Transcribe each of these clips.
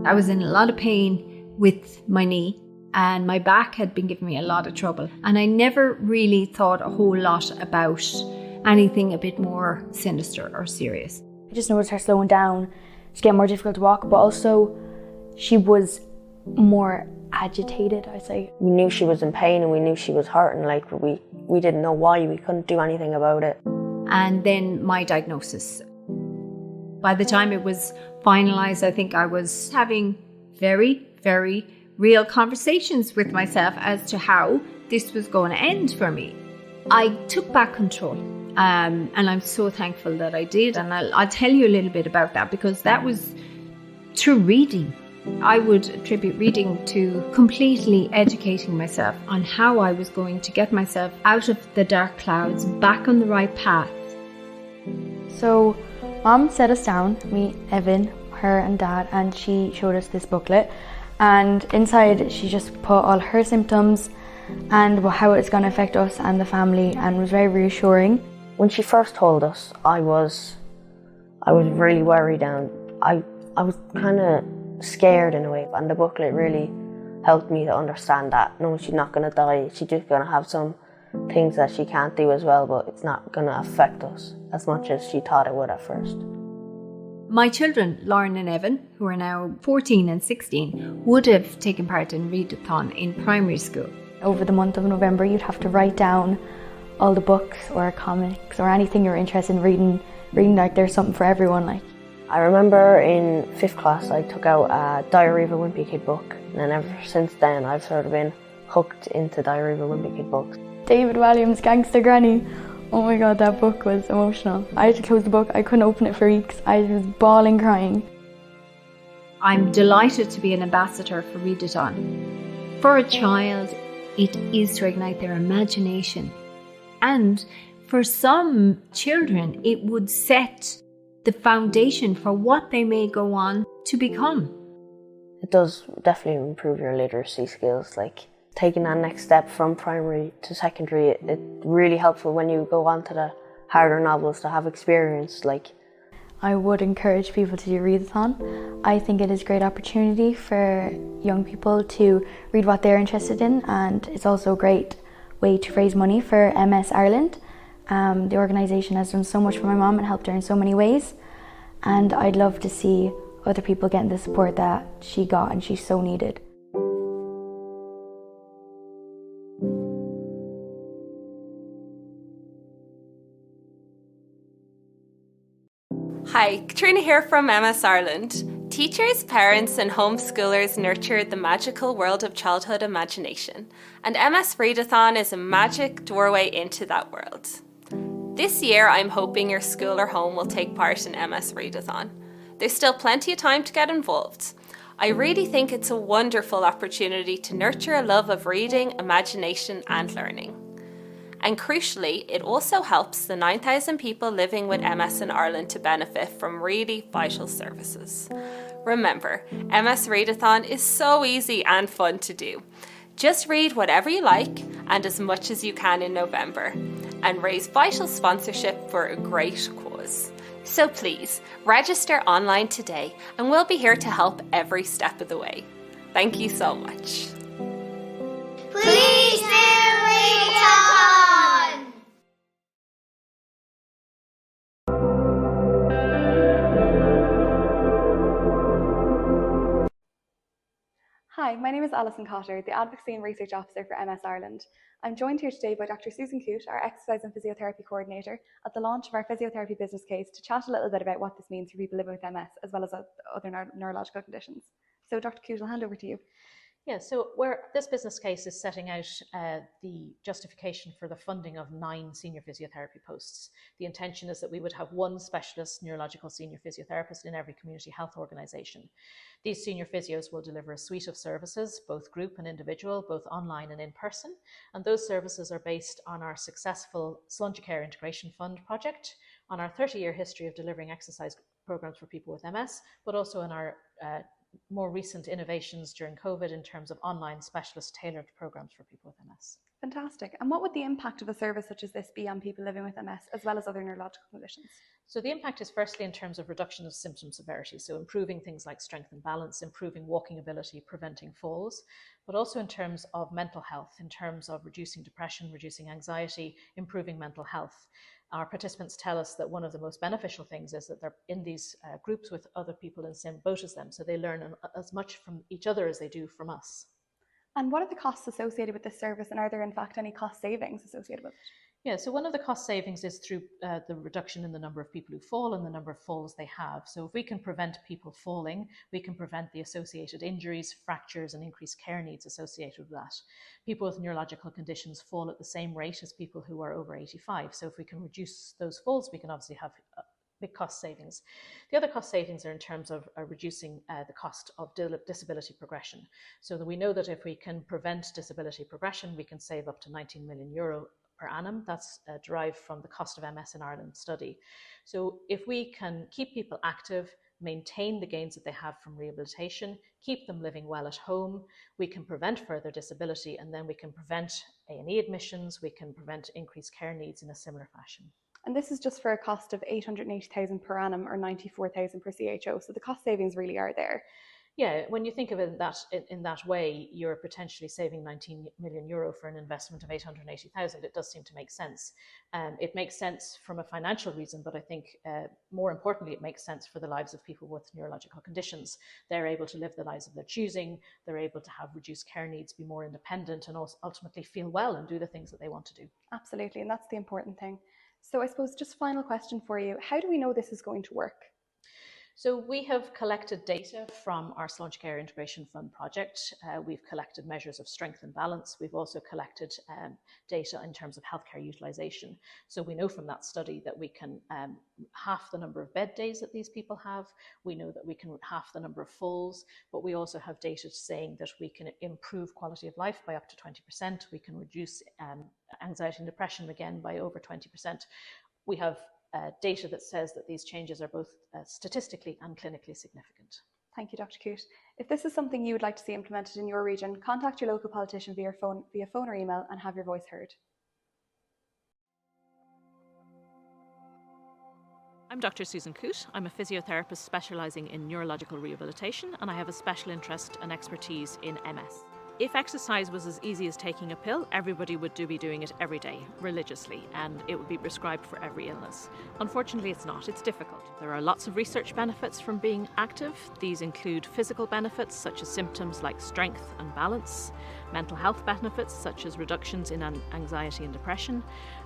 I was in a lot of pain with my knee, and my back had been giving me a lot of trouble. And I never really thought a whole lot about anything a bit more sinister or serious. I just noticed her slowing down. It's getting more difficult to walk, but also she was more agitated, I'd say. We knew she was in pain and we knew she was hurting, like we didn't know why, we couldn't do anything about it. And then my diagnosis. By the time it was finalised, I think I was having very, very real conversations with myself as to how this was going to end for me. I took back control, and I'm so thankful that I did. And I'll tell you a little bit about that, because that was through reading. I would attribute reading to completely educating myself on how I was going to get myself out of the dark clouds, back on the right path. So Mom set us down, me, Evan, her and Dad, and she showed us this booklet. And inside she just put all her symptoms and how it's going to affect us and the family, and was very reassuring. When she first told us, I was really worried, and I was kind of scared in a way. And the booklet really helped me to understand that no, she's not going to die. She's just going to have some things that she can't do as well, but it's not going to affect us as much as she thought it would at first. My children, Lauren and Evan, who are now 14 and 16, would have taken part in Readathon in primary school. Over the month of November, you'd have to write down all the books or comics or anything you're interested in reading like there's something for everyone. Like, I remember in 5th class I took out a Diary of a Wimpy Kid book, and then ever since then I've sort of been hooked into Diary of a Wimpy Kid books. David Walliams' Gangster Granny. Oh my god, that book was emotional. I had to close the book, I couldn't open it for weeks. I was bawling, crying. I'm delighted to be an ambassador for Readathon. For a child, it is to ignite their imagination. And for some children, it would set the foundation for what they may go on to become. It does definitely improve your literacy skills, like taking that next step from primary to secondary. It really helpful when you go on to the harder novels to have experience. Like, I would encourage people to do Readathon. I think it is a great opportunity for young people to read what they're interested in, and it's also a great way to raise money for MS Ireland. The organisation has done so much for my mum and helped her in so many ways, and I'd love to see other people getting the support that she got and she so needed. Hi, Katrina here from MS Ireland. Teachers, parents and homeschoolers nurture the magical world of childhood imagination, and MS Readathon is a magic doorway into that world. This year I'm hoping your school or home will take part in MS Readathon. There's still plenty of time to get involved. I really think it's a wonderful opportunity to nurture a love of reading, imagination and learning. And crucially, it also helps the 9,000 people living with MS in Ireland to benefit from really vital services. Remember, MS Readathon is so easy and fun to do. Just read whatever you like and as much as you can in November, and raise vital sponsorship for a great cause. So please, register online today and we'll be here to help every step of the way. Thank you so much. Please do Readathon! Hi, my name is Alison Cotter, the Advocacy and Research Officer for MS Ireland. I'm joined here today by Dr. Susan Coote, our Exercise and Physiotherapy Coordinator, at the launch of our physiotherapy business case to chat a little bit about what this means for people living with MS, as well as other neurological conditions. So Dr. Coote, I'll hand over to you. Yeah, so this business case is setting out the justification for the funding of 9 senior physiotherapy posts. The intention is that we would have 1 specialist neurological senior physiotherapist in every community health organisation. These senior physios will deliver a suite of services, both group and individual, both online and in person. And those services are based on our successful Sláintecare Integration Fund project, on our 30-year history of delivering exercise programs for people with MS, but also in our more recent innovations during COVID in terms of online specialist tailored programs for people with MS. Fantastic. And what would the impact of a service such as this be on people living with MS, as well as other neurological conditions? So the impact is firstly in terms of reduction of symptom severity, so improving things like strength and balance, improving walking ability, preventing falls, but also in terms of mental health, in terms of reducing depression, reducing anxiety, improving mental health. Our participants tell us that one of the most beneficial things is that they're in these groups with other people in the same boat as them, so they learn as much from each other as they do from us. And what are the costs associated with this service, and are there in fact any cost savings associated with it? Yeah, so one of the cost savings is through the reduction in the number of people who fall and the number of falls they have. So if we can prevent people falling, we can prevent the associated injuries, fractures, and increased care needs associated with that. People with neurological conditions fall at the same rate as people who are over 85. So if we can reduce those falls, we can obviously have big cost savings. The other cost savings are in terms of reducing the cost of disability progression. So that we know that if we can prevent disability progression, we can save up to €19 million per annum. That's derived from the Cost of MS in Ireland study. So if we can keep people active, maintain the gains that they have from rehabilitation, keep them living well at home, we can prevent further disability, and then we can prevent A&E admissions, we can prevent increased care needs in a similar fashion. And this is just for a cost of €880,000 per annum or €94,000 per CHO. So the cost savings really are there. Yeah, when you think of it in that way, you're potentially saving €19 million for an investment of 880,000. It does seem to make sense. It makes sense from a financial reason, but I think more importantly, it makes sense for the lives of people with neurological conditions. They're able to live the lives of their choosing. They're able to have reduced care needs, be more independent, and also ultimately feel well and do the things that they want to do. Absolutely, and that's the important thing. So I suppose just final question for you. How do we know this is going to work? So we have collected data from our Sláintecare Integration Fund project. We've collected measures of strength and balance. We've also collected data in terms of healthcare utilisation. So we know from that study that we can half the number of bed days that these people have. We know that we can half the number of falls, but we also have data saying that we can improve quality of life by up to 20%. We can reduce anxiety and depression again by over 20%. We have data that says that these changes are both statistically and clinically significant. Thank you, Dr. Coote. If this is something you would like to see implemented in your region, contact your local politician via phone or email and have your voice heard. I'm Dr. Susan Coote. I'm a physiotherapist specialising in neurological rehabilitation, and I have a special interest and expertise in MS. If exercise was as easy as taking a pill, everybody would be doing it every day, religiously, and it would be prescribed for every illness. Unfortunately, it's not. It's difficult. There are lots of research benefits from being active. These include physical benefits, such as symptoms like strength and balance, mental health benefits, such as reductions in anxiety and depression,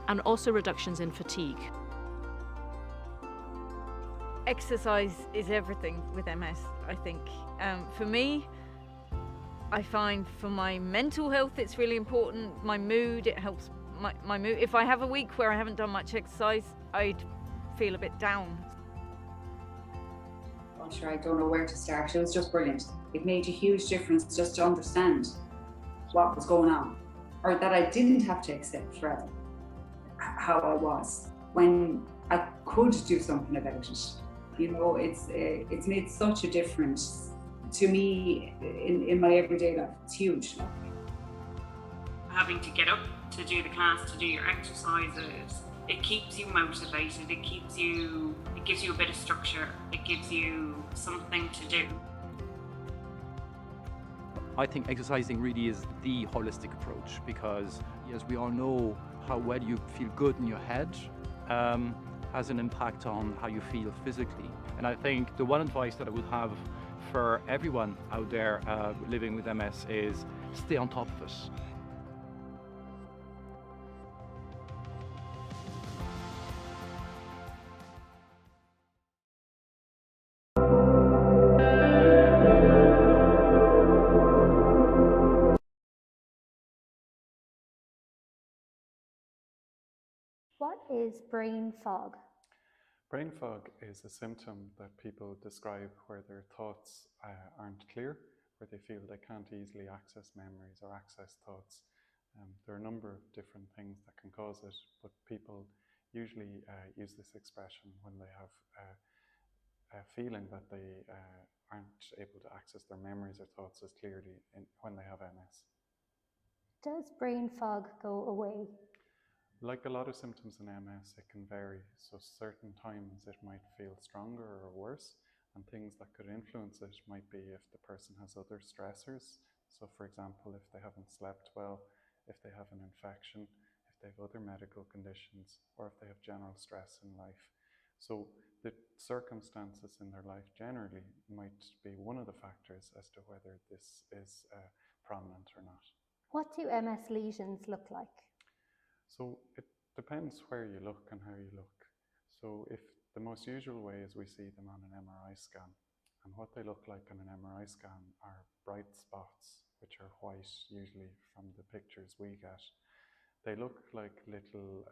and also reductions in fatigue. Exercise is everything with MS, I think. For me, I find for my mental health it's really important. My mood, it helps my mood. If I have a week where I haven't done much exercise, I'd feel a bit down. I'm sure I don't know where to start. It was just brilliant. It made a huge difference just to understand what was going on, or that I didn't have to accept rather how I was when I could do something about it. You know, it's made such a difference to me in my everyday life. It's huge. Having to get up to do the class, to do your exercises, it keeps you motivated, it gives you a bit of structure, it gives you something to do. I think exercising really is the holistic approach, because as we all know, how well you feel good in your head has an impact on how you feel physically. And I think the one advice that I would have for everyone out there living with MS is stay on top of it. What is brain fog? Brain fog is a symptom that people describe where their thoughts aren't clear, where they feel they can't easily access memories or access thoughts. There are a number of different things that can cause it, but people usually use this expression when they have a feeling that they aren't able to access their memories or thoughts as clearly when they have MS. Does brain fog go away? Like a lot of symptoms in MS, it can vary. So certain times it might feel stronger or worse, and things that could influence it might be if the person has other stressors. So for example, if they haven't slept well, if they have an infection, if they have other medical conditions, or if they have general stress in life. So the circumstances in their life generally might be one of the factors as to whether this is prominent or not. What do MS lesions look like? So it depends where you look and how you look. So if the most usual way is we see them on an MRI scan, and what they look like on an MRI scan are bright spots, which are white usually from the pictures we get. They look like little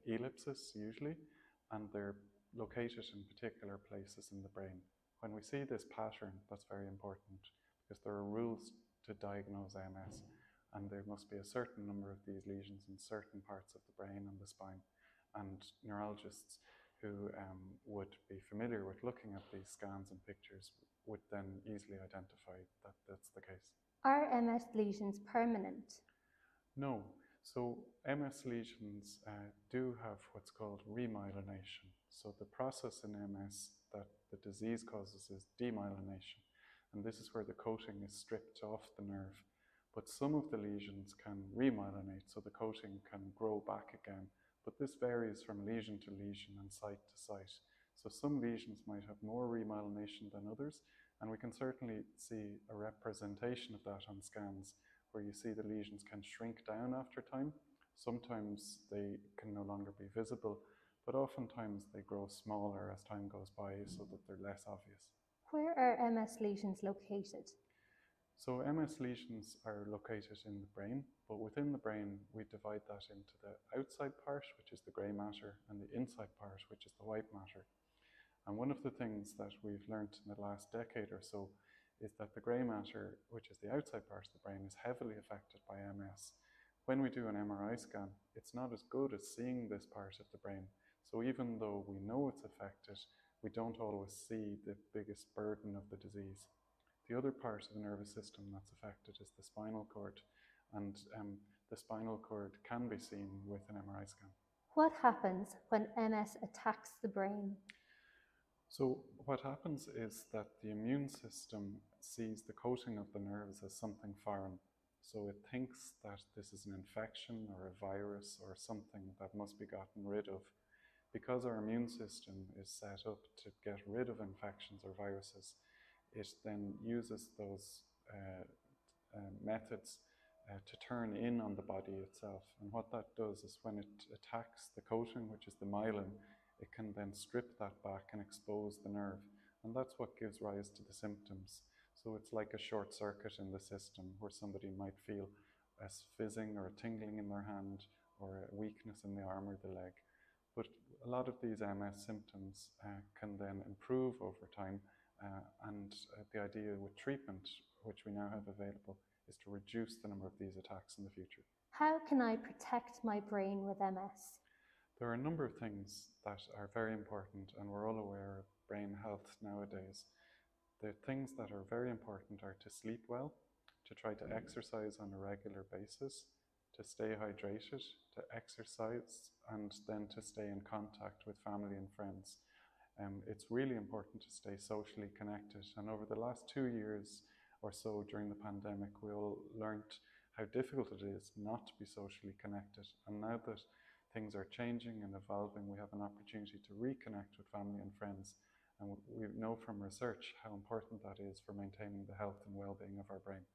ellipses usually, and they're located in particular places in the brain. When we see this pattern, that's very important because there are rules to diagnose MS, and there must be a certain number of these lesions in certain parts of the brain and the spine. And neurologists who would be familiar with looking at these scans and pictures would then easily identify that that's the case. Are MS lesions permanent? No. So MS lesions do have what's called remyelination. So the process in MS that the disease causes is demyelination. And this is where the coating is stripped off the nerve. But some of the lesions can remyelinate, so the coating can grow back again. But this varies from lesion to lesion and site to site. So some lesions might have more remyelination than others, and we can certainly see a representation of that on scans where you see the lesions can shrink down after time. Sometimes they can no longer be visible, but oftentimes they grow smaller as time goes by so that they're less obvious. Where are MS lesions located? So MS lesions are located in the brain, but within the brain we divide that into the outside part, which is the grey matter, and the inside part, which is the white matter. And one of the things that we've learned in the last decade or so is that the grey matter, which is the outside part of the brain, is heavily affected by MS. When we do an MRI scan, it's not as good as seeing this part of the brain. So even though we know it's affected, we don't always see the biggest burden of the disease. The other part of the nervous system that's affected is the spinal cord, and the spinal cord can be seen with an MRI scan. What happens when MS attacks the brain? So what happens is that the immune system sees the coating of the nerves as something foreign. So it thinks that this is an infection or a virus or something that must be gotten rid of. Because our immune system is set up to get rid of infections or viruses, it then uses those methods to turn in on the body itself. And what that does is when it attacks the coating, which is the myelin, it can then strip that back and expose the nerve. And that's what gives rise to the symptoms. So it's like a short circuit in the system where somebody might feel a fizzing or a tingling in their hand or a weakness in the arm or the leg. But a lot of these MS symptoms can then improve over time. And the idea with treatment, which we now have available, is to reduce the number of these attacks in the future. How can I protect my brain with MS? There are a number of things that are very important, and we're all aware of brain health nowadays. The things that are very important are to sleep well, to try to exercise on a regular basis, to stay hydrated, to exercise, and then to stay in contact with family and friends. It's really important to stay socially connected, and over the last 2 years or so during the pandemic, we all learned how difficult it is not to be socially connected. And now that things are changing and evolving, we have an opportunity to reconnect with family and friends. And we know from research how important that is for maintaining the health and well-being of our brain.